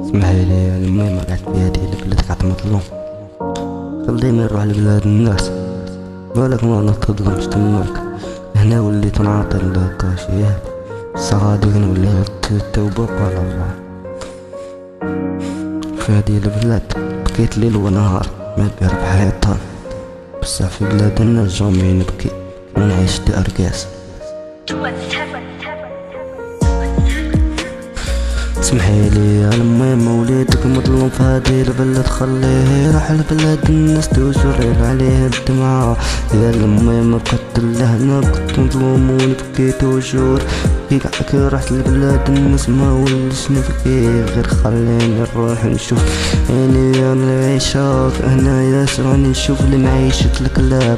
اسمحيلي، المهم قعدت في هادي البلاد قعدت مظلوم. خليني نروح لبلاد الناس، بالك ما نتظلمش تماك. هنا وليت نعطي الكاشيات، الصغادي نولي التوبة على الله. في هادي البلاد بكيت ليل ونهار ما بير بحيطان، بصح في بلاد الناس جامي نبكي ونعيش دار كاس. سمحيلي، المهم وليدك مظلوم في هادي البلد، خليه يروح لبلاد الناس توجر عليه الدمعة. يا المهم بقيت لهنا بقيت مظلوم ونبكي توجور. كي رحت لبلاد الناس ما ولش نبكي، غير خليني نروح نشوف عيني العيشة هنايا. راني نشوف لمعيشة الكلاب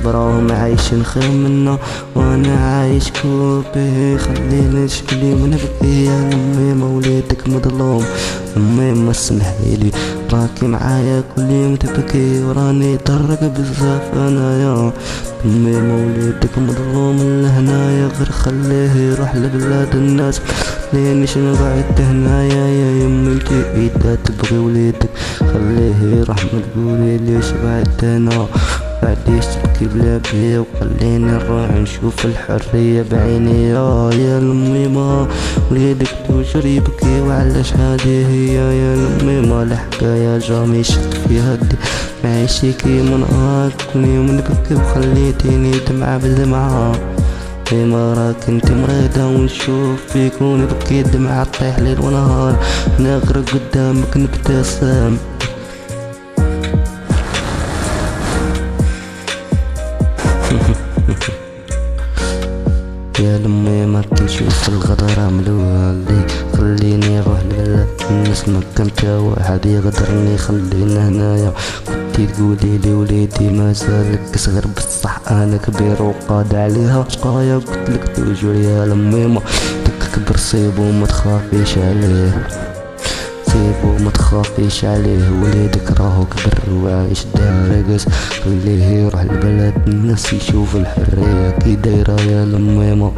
راهم عايشين خير منا وانا عايش كوبي. خليني نشكلي ونبكي يا المهم وليدك مظلوم. المهم اسمحيلي راكي معايا كل يوم تبكي وراني ضرك بزاف انايا. المهم وليدك مظلوم لهنايا، غير خليه يروح لبلاد الناس. ليش نقعد هنايا يا يمي انتي اذا تبغي وليدك خليه يروح. ما تقولي ليش بعد هنا بعديش تبكي بلا بيا، وخليني نروح نشوف الحرية بعيني. يا الميمة وليدك توجر يبكي وعلاش هادي هي يا الميمة الحكاية جامي شفت في هدي معيشي كيما نهار كل يوم نبكي وخليتيني دمعة بدمعة. ديما راك انت مريضة ونشوف فيك ونبكي دمعة طيح ليل ونهار نغرق قدامك نبتسم. يا لمي ما تنشوف الغدر عملوها لي، خليني نروح لبلاد الناس ما كان تا واحد يغدرني. خلينا هنايا كنتي تقولي لي وليدي مازالك صغير بصح انا كبير وقاد عليها شقايا. قلتلك توجور يا لمي ما تكبر صيبو ما تخافيش عليه، سيبو ما تخافيش عليه وليدك راهو كبر وعايش دارقس. خليه يروح لبلاد الناس يشوف الحرية كي دايرة يا لميمة.